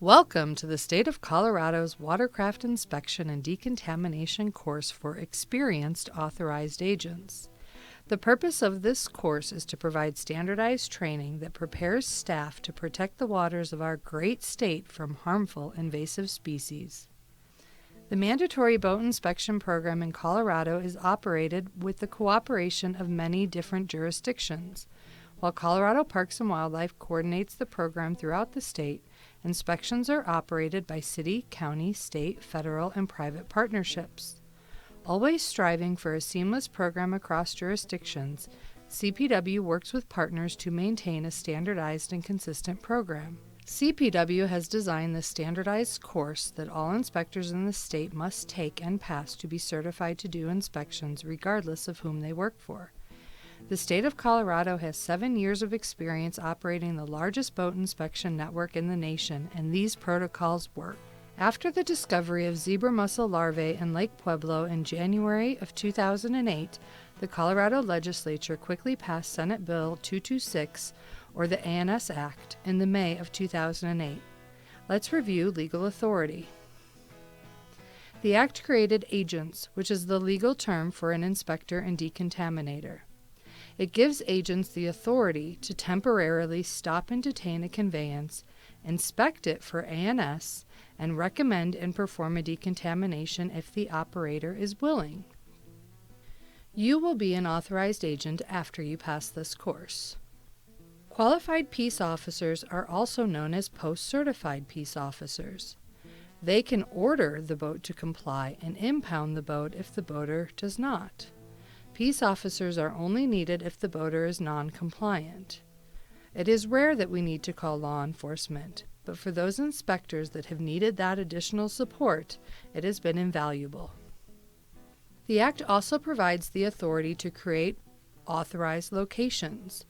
Welcome to the State of Colorado's Watercraft Inspection and Decontamination course for experienced authorized agents. The purpose of this course is to provide standardized training that prepares staff to protect the waters of our great state from harmful invasive species. The mandatory boat inspection program in Colorado is operated with the cooperation of many different jurisdictions. While Colorado Parks and Wildlife coordinates the program throughout the state, inspections are operated by city, county, state, federal, and private partnerships. Always striving for a seamless program across jurisdictions, CPW works with partners to maintain a standardized and consistent program. CPW has designed this standardized course that all inspectors in the state must take and pass to be certified to do inspections regardless of whom they work for. The state of Colorado has 7 years of experience operating the largest boat inspection network in the nation, and these protocols work. After the discovery of zebra mussel larvae in Lake Pueblo in January of 2008, the Colorado legislature quickly passed Senate Bill 226, or the ANS Act, in the May of 2008. Let's review legal authority. The act created agents, which is the legal term for an inspector and decontaminator. It gives agents the authority to temporarily stop and detain a conveyance, inspect it for ANS, and recommend and perform a decontamination if the operator is willing. You will be an authorized agent after you pass this course. Qualified peace officers are also known as post-certified peace officers. They can order the boat to comply and impound the boat if the boater does not. Peace officers are only needed if the boater is non-compliant. It is rare that we need to call law enforcement, but for those inspectors that have needed that additional support, it has been invaluable. The Act also provides the authority to create authorized locations.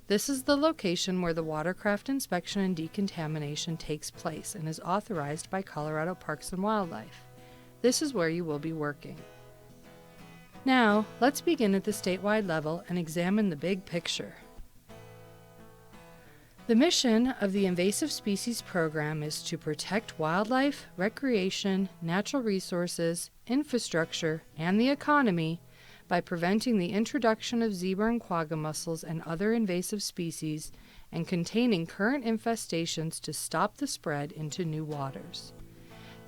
This is the location where the watercraft inspection and decontamination takes place and is authorized by Colorado Parks and Wildlife. This is where you will be working. Now, let's begin at the statewide level and examine the big picture. The mission of the Invasive Species Program is to protect wildlife, recreation, natural resources, infrastructure, and the economy by preventing the introduction of zebra and quagga mussels and other invasive species and containing current infestations to stop the spread into new waters.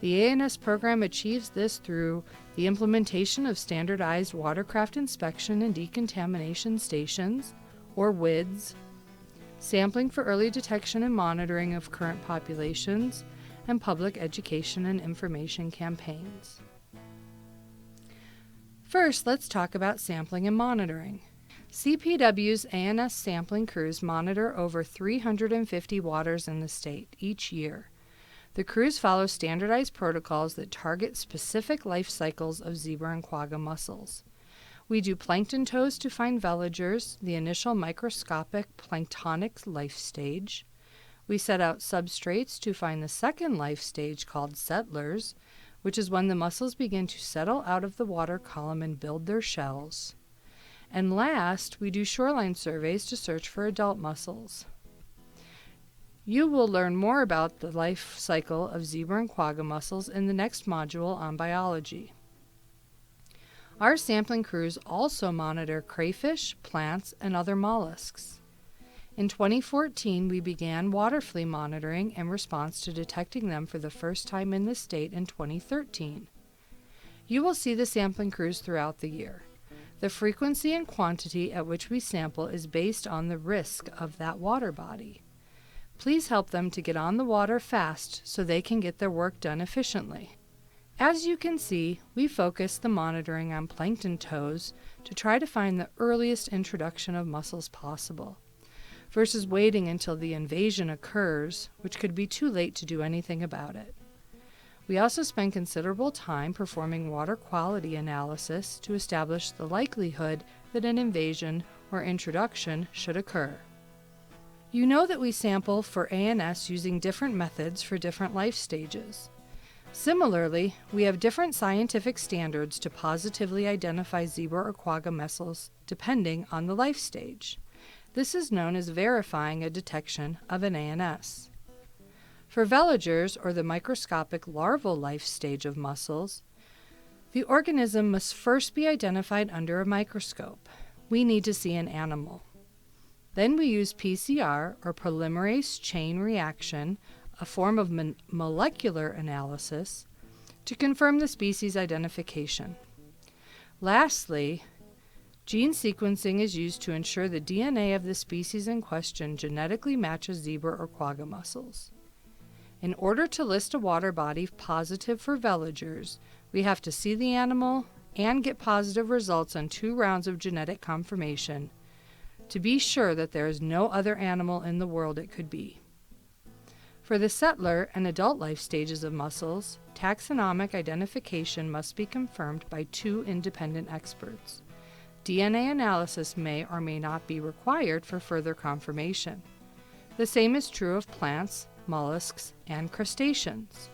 The ANS program achieves this through the implementation of standardized watercraft inspection and decontamination stations, or WIDs, sampling for early detection and monitoring of current populations, and public education and information campaigns. First, let's talk about sampling and monitoring. CPW's ANS sampling crews monitor over 350 waters in the state each year. The crews follow standardized protocols that target specific life cycles of zebra and quagga mussels. We do plankton tows to find veligers, the initial microscopic planktonic life stage. We set out substrates to find the second life stage called settlers, which is when the mussels begin to settle out of the water column and build their shells. And last, we do shoreline surveys to search for adult mussels. You will learn more about the life cycle of zebra and quagga mussels in the next module on biology. Our sampling crews also monitor crayfish, plants, and other mollusks. In 2014, we began water flea monitoring in response to detecting them for the first time in the state in 2013. You will see the sampling crews throughout the year. The frequency and quantity at which we sample is based on the risk of that water body. Please help them to get on the water fast so they can get their work done efficiently. As you can see, we focus the monitoring on plankton tows to try to find the earliest introduction of mussels possible, versus waiting until the invasion occurs, which could be too late to do anything about it. We also spend considerable time performing water quality analysis to establish the likelihood that an invasion or introduction should occur. You know that we sample for ANS using different methods for different life stages. Similarly, we have different scientific standards to positively identify zebra or quagga mussels depending on the life stage. This is known as verifying a detection of an ANS. For veligers, or the microscopic larval life stage of mussels, the organism must first be identified under a microscope. We need to see an animal. Then we use PCR, or polymerase chain reaction, a form of molecular analysis, to confirm the species identification. Lastly, gene sequencing is used to ensure the DNA of the species in question genetically matches zebra or quagga mussels. In order to list a water body positive for veligers, we have to see the animal and get positive results on 2 rounds of genetic confirmation to be sure that there is no other animal in the world it could be. For the settler and adult life stages of mussels, taxonomic identification must be confirmed by 2 independent experts. DNA analysis may or may not be required for further confirmation. The same is true of plants, mollusks, and crustaceans.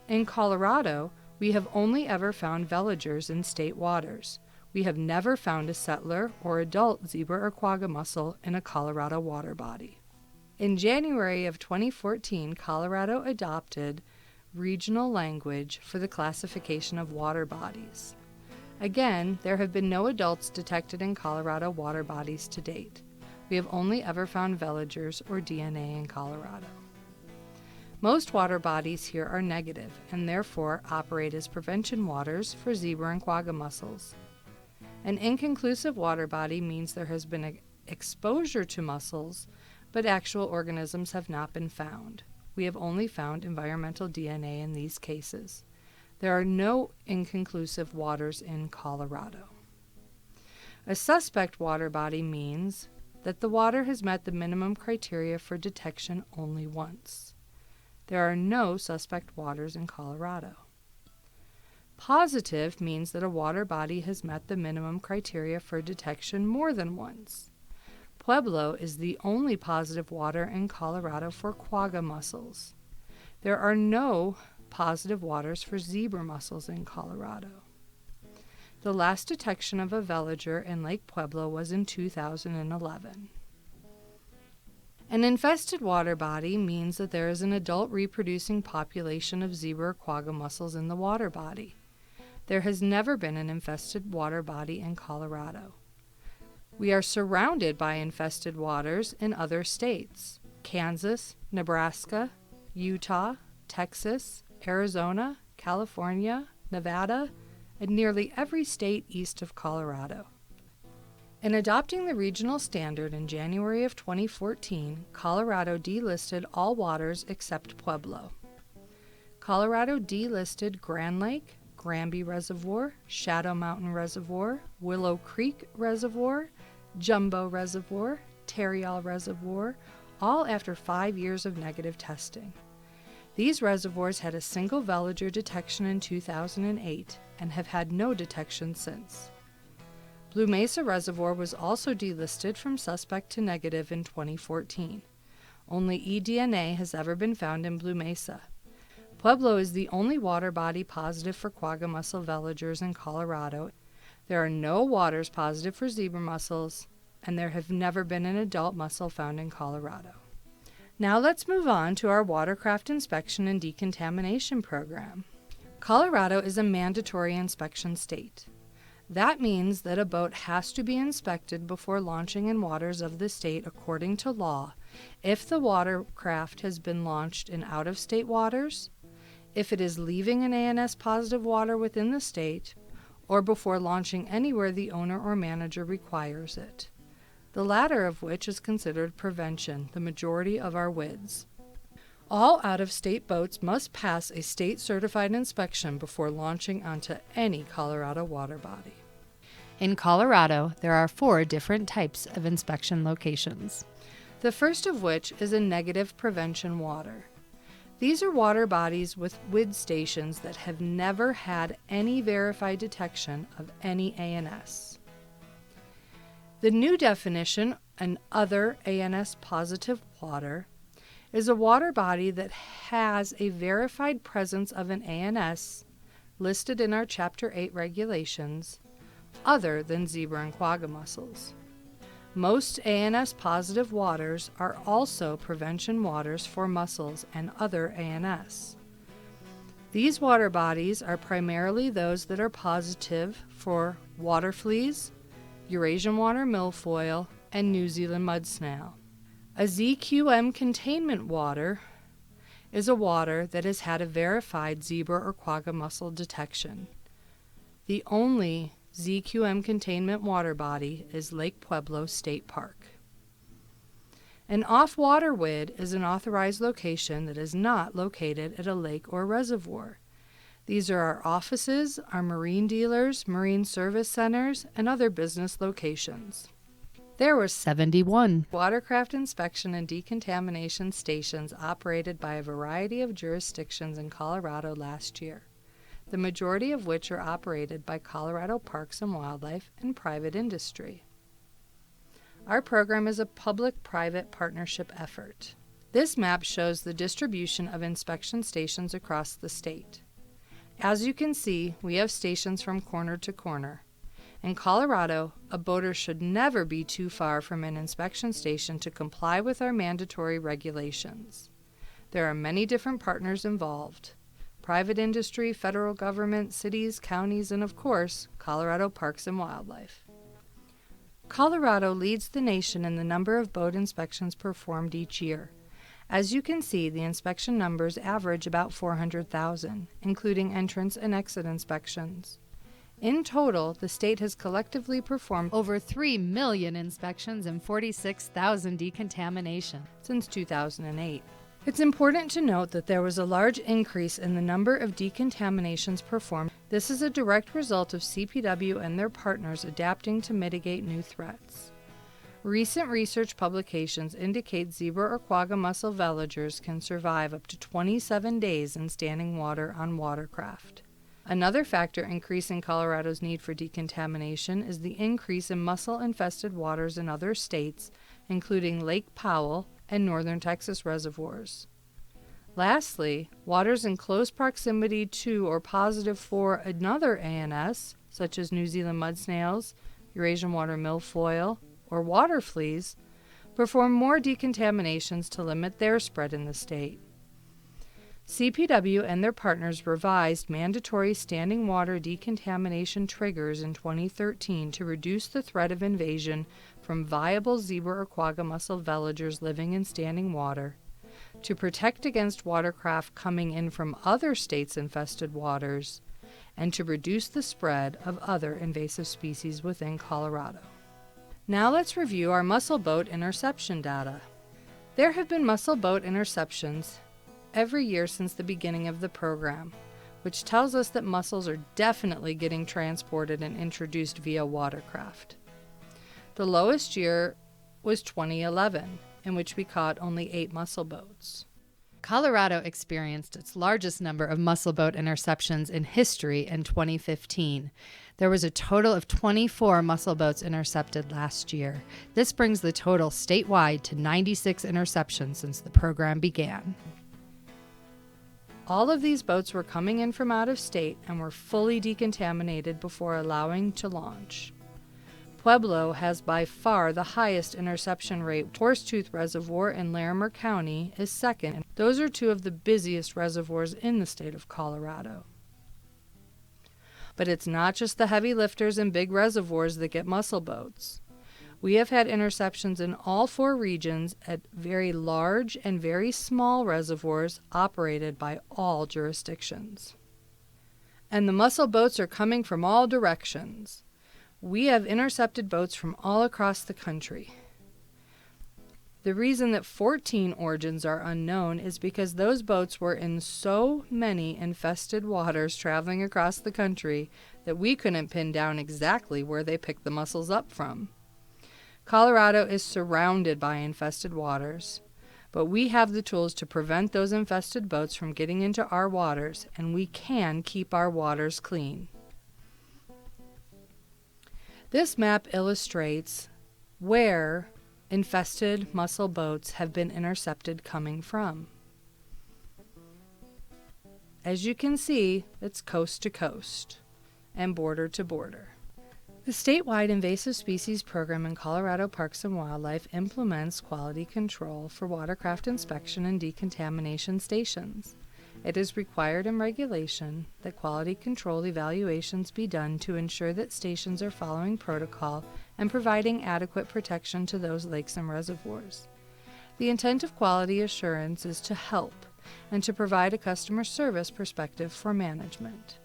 In Colorado, we have only ever found veligers in state waters. We have never found a settler or adult zebra or quagga mussel in a Colorado water body. In January of 2014, Colorado adopted regional language for the classification of water bodies. Again, there have been no adults detected in Colorado water bodies to date. We have only ever found veligers or DNA in Colorado. Most water bodies here are negative and therefore operate as prevention waters for zebra and quagga mussels. An inconclusive water body means there has been exposure to mussels, but actual organisms have not been found. We have only found environmental DNA in these cases. There are no inconclusive waters in Colorado. A suspect water body means that the water has met the minimum criteria for detection only once. There are no suspect waters in Colorado. Positive means that a water body has met the minimum criteria for detection more than once. Pueblo is the only positive water in Colorado for quagga mussels. There are no positive waters for zebra mussels in Colorado. The last detection of a veliger in Lake Pueblo was in 2011. An infested water body means that there is an adult reproducing population of zebra or quagga mussels in the water body. There has never been an infested water body in Colorado. We are surrounded by infested waters in other states: Kansas, Nebraska, Utah, Texas, Arizona, California, Nevada, and nearly every state east of Colorado. In adopting the regional standard in January of 2014, Colorado delisted all waters except Pueblo. Colorado delisted Grand Lake, Granby Reservoir, Shadow Mountain Reservoir, Willow Creek Reservoir, Jumbo Reservoir, Tarryall Reservoir, all after 5 years of negative testing. These reservoirs had a single veliger detection in 2008 and have had no detection since. Blue Mesa Reservoir was also delisted from suspect to negative in 2014. Only eDNA has ever been found in Blue Mesa. Pueblo is the only water body positive for quagga mussel veligers in Colorado. There are no waters positive for zebra mussels, and there have never been an adult mussel found in Colorado. Now let's move on to our watercraft inspection and decontamination program. Colorado is a mandatory inspection state. That means that a boat has to be inspected before launching in waters of the state according to law if the watercraft has been launched in out-of-state waters, if it is leaving an ANS positive water within the state, or before launching anywhere the owner or manager requires it. The latter of which is considered prevention, the majority of our WIDs. All out-of-state boats must pass a state-certified inspection before launching onto any Colorado water body. In Colorado, there are 4 different types of inspection locations. The first of which is a negative prevention water. These are water bodies with WID stations that have never had any verified detection of any ANS. The new definition, an other ANS positive water, is a water body that has a verified presence of an ANS listed in our Chapter 8 regulations, other than zebra and quagga mussels. Most ANS positive waters are also prevention waters for mussels and other ANS. These water bodies are primarily those that are positive for water fleas, Eurasian water milfoil, and New Zealand mud snail. A ZQM containment water is a water that has had a verified zebra or quagga mussel detection. The only ZQM containment water body is Lake Pueblo State Park. An off-water WID is an authorized location that is not located at a lake or reservoir. These are our offices, our marine dealers, marine service centers, and other business locations. There were 71 watercraft inspection and decontamination stations operated by a variety of jurisdictions in Colorado last year, the majority of which are operated by Colorado Parks and Wildlife and private industry. Our program is a public-private partnership effort. This map shows the distribution of inspection stations across the state. As you can see, we have stations from corner to corner. In Colorado, a boater should never be too far from an inspection station to comply with our mandatory regulations. There are many different partners involved: private industry, federal government, cities, counties, and of course, Colorado Parks and Wildlife. Colorado leads the nation in the number of boat inspections performed each year. As you can see, the inspection numbers average about 400,000, including entrance and exit inspections. In total, the state has collectively performed over 3 million inspections and 46,000 decontaminations since 2008. It's important to note that there was a large increase in the number of decontaminations performed. This is a direct result of CPW and their partners adapting to mitigate new threats. Recent research publications indicate zebra or quagga mussel veligers can survive up to 27 days in standing water on watercraft. Another factor increasing Colorado's need for decontamination is the increase in mussel-infested waters in other states, including Lake Powell and northern Texas reservoirs. Lastly, waters in close proximity to or positive for another ANS, such as New Zealand mud snails, Eurasian water milfoil, or water fleas, perform more decontaminations to limit their spread in the state. CPW and their partners revised mandatory standing water decontamination triggers in 2013 to reduce the threat of invasion from viable zebra or quagga mussel veligers living in standing water, to protect against watercraft coming in from other states' infested waters, and to reduce the spread of other invasive species within Colorado. Now let's review our mussel boat interception data. There have been mussel boat interceptions every year since the beginning of the program, which tells us that mussels are definitely getting transported and introduced via watercraft. The lowest year was 2011, in which we caught only 8 mussel boats. Colorado experienced its largest number of mussel boat interceptions in history in 2015. There was a total of 24 mussel boats intercepted last year. This brings the total statewide to 96 interceptions since the program began. All of these boats were coming in from out of state and were fully decontaminated before allowing to launch. Pueblo has by far the highest interception rate. Horsetooth Reservoir in Larimer County is second. Those are 2 of the busiest reservoirs in the state of Colorado. But it's not just the heavy lifters and big reservoirs that get mussel boats. We have had interceptions in all 4 regions at very large and very small reservoirs operated by all jurisdictions. And the mussel boats are coming from all directions. We have intercepted boats from all across the country. The reason that 14 origins are unknown is because those boats were in so many infested waters traveling across the country that we couldn't pin down exactly where they picked the mussels up from. Colorado is surrounded by infested waters, but we have the tools to prevent those infested boats from getting into our waters, and we can keep our waters clean. This map illustrates where infested mussel boats have been intercepted coming from. As you can see, it's coast to coast and border to border. The statewide invasive species program in Colorado Parks and Wildlife implements quality control for watercraft inspection and decontamination stations. It is required in regulation that quality control evaluations be done to ensure that stations are following protocol and providing adequate protection to those lakes and reservoirs. The intent of quality assurance is to help and to provide a customer service perspective for management.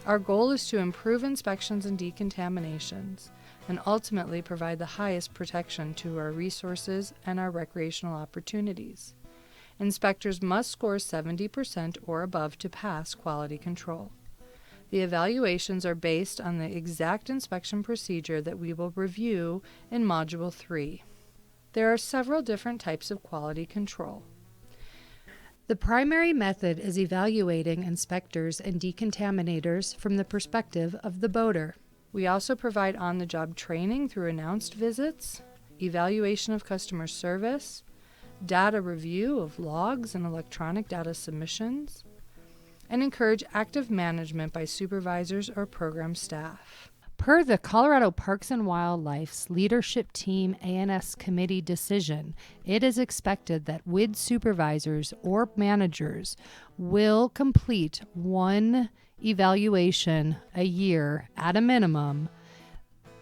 Our goal is to improve inspections and decontaminations and ultimately provide the highest protection to our resources and our recreational opportunities. Inspectors must score 70% or above to pass quality control. The evaluations are based on the exact inspection procedure that we will review in Module 3. There are several different types of quality control. The primary method is evaluating inspectors and decontaminators from the perspective of the boater. We also provide on-the-job training through announced visits, evaluation of customer service, data review of logs and electronic data submissions, and encourage active management by supervisors or program staff. Per the Colorado Parks and Wildlife's Leadership Team ANS Committee decision, it is expected that WID supervisors or managers will complete one evaluation a year at a minimum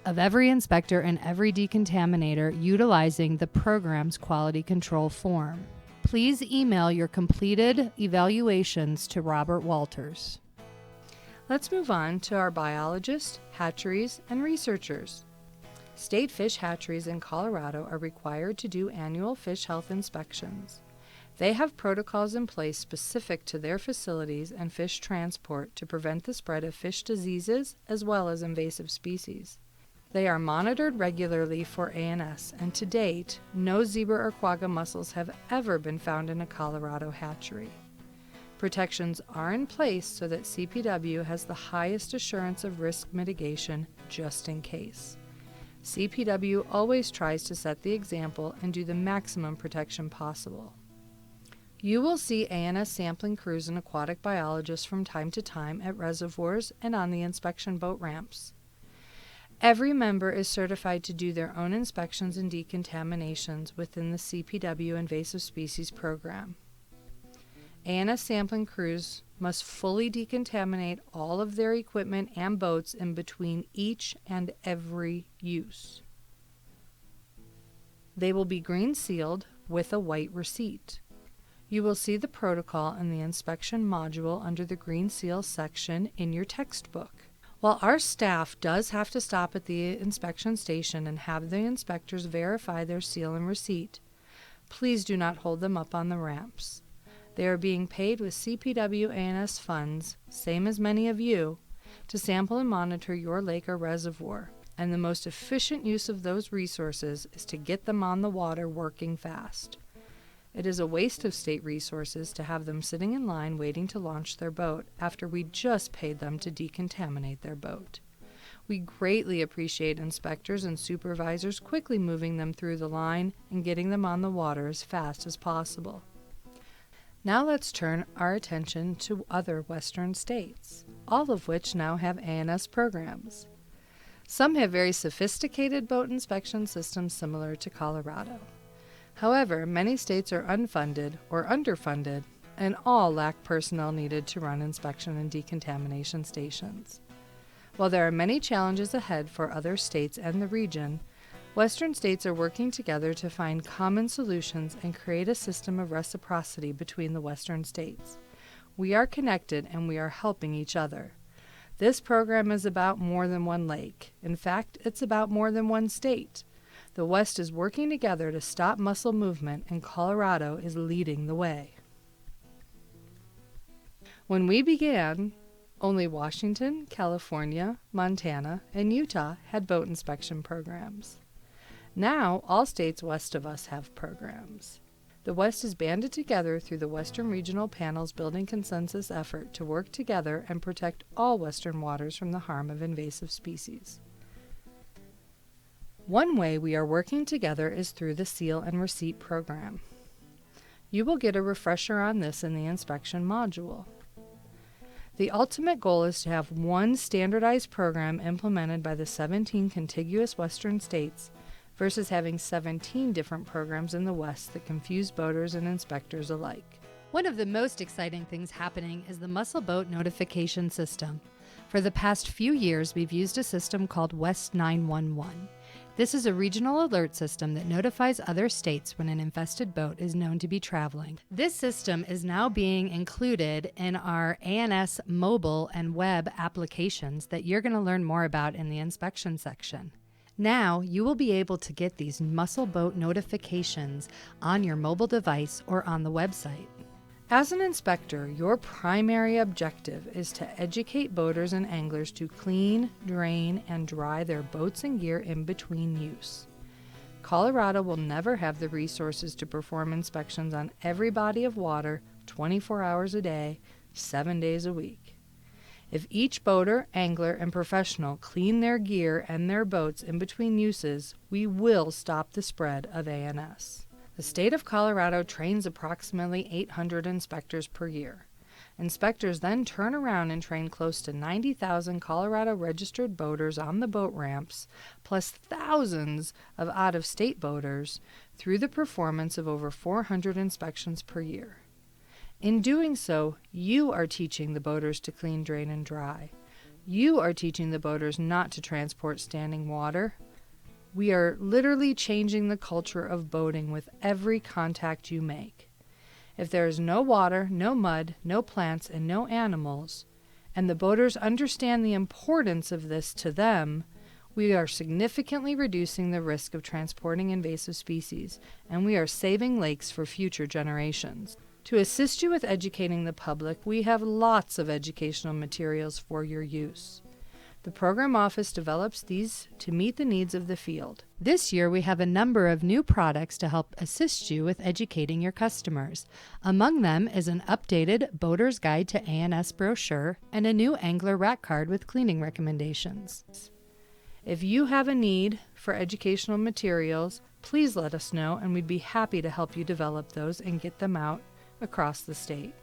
of every inspector and every decontaminator utilizing the program's quality control form. Please email your completed evaluations to Robert Walters. Let's move on to our biologists, hatcheries, and researchers. State fish hatcheries in Colorado are required to do annual fish health inspections. They have protocols in place specific to their facilities and fish transport to prevent the spread of fish diseases as well as invasive species. They are monitored regularly for ANS, and to date, no zebra or quagga mussels have ever been found in a Colorado hatchery. Protections are in place so that CPW has the highest assurance of risk mitigation just in case. CPW always tries to set the example and do the maximum protection possible. You will see ANS sampling crews and aquatic biologists from time to time at reservoirs and on the inspection boat ramps. Every member is certified to do their own inspections and decontaminations within the CPW invasive species program. ANS sampling crews must fully decontaminate all of their equipment and boats in between each and every use. They will be green sealed with a white receipt. You will see the protocol in the inspection module under the green seal section in your textbook. While our staff does have to stop at the inspection station and have the inspectors verify their seal and receipt, please do not hold them up on the ramps. They are being paid with CPW ANS funds, same as many of you, to sample and monitor your lake or reservoir, and the most efficient use of those resources is to get them on the water working fast. It is a waste of state resources to have them sitting in line waiting to launch their boat after we just paid them to decontaminate their boat. We greatly appreciate inspectors and supervisors quickly moving them through the line and getting them on the water as fast as possible. Now let's turn our attention to other western states, all of which now have ANS programs. Some have very sophisticated boat inspection systems similar to Colorado. However, many states are unfunded or underfunded, and all lack personnel needed to run inspection and decontamination stations. While there are many challenges ahead for other states and the region, Western states are working together to find common solutions and create a system of reciprocity between the Western states. We are connected and we are helping each other. This program is about more than one lake. In fact, it's about more than one state. The West is working together to stop mussel movement, and Colorado is leading the way. When we began, only Washington, California, Montana, and Utah had boat inspection programs. Now, all states west of us have programs. The West is banded together through the Western Regional Panel's building consensus effort to work together and protect all Western waters from the harm of invasive species. One way we are working together is through the Seal and Receipt program. You will get a refresher on this in the inspection module. The ultimate goal is to have one standardized program implemented by the 17 contiguous western states versus having 17 different programs in the West that confuse boaters and inspectors alike. One of the most exciting things happening is the Muscle Boat Notification System. For the past few years, we've used a system called West 911. This is a regional alert system that notifies other states when an infested boat is known to be traveling. This system is now being included in our ANS mobile and web applications that you're going to learn more about in the inspection section. Now, you will be able to get these Muscle Boat notifications on your mobile device or on the website. As an inspector, your primary objective is to educate boaters and anglers to clean, drain, and dry their boats and gear in between use. Colorado will never have the resources to perform inspections on every body of water 24 hours a day, 7 days a week. If each boater, angler, and professional clean their gear and their boats in between uses, we will stop the spread of ANS. The state of Colorado trains approximately 800 inspectors per year. Inspectors then turn around and train close to 90,000 Colorado registered boaters on the boat ramps, plus thousands of out-of-state boaters, through the performance of over 400 inspections per year. In doing so, you are teaching the boaters to clean, drain, and dry. You are teaching the boaters not to transport standing water. We are literally changing the culture of boating with every contact you make. If there is no water, no mud, no plants, and no animals, and the boaters understand the importance of this to them, we are significantly reducing the risk of transporting invasive species, and we are saving lakes for future generations. To assist you with educating the public, we have lots of educational materials for your use. The program office develops these to meet the needs of the field. This year, we have a number of new products to help assist you with educating your customers. Among them is an updated Boater's Guide to ANS brochure and a new Angler Rack Card with cleaning recommendations. If you have a need for educational materials, please let us know, and we'd be happy to help you develop those and get them out across the state.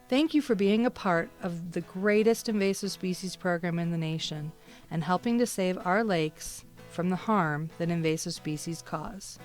Thank you for being a part of the greatest invasive species program in the nation and helping to save our lakes from the harm that invasive species cause.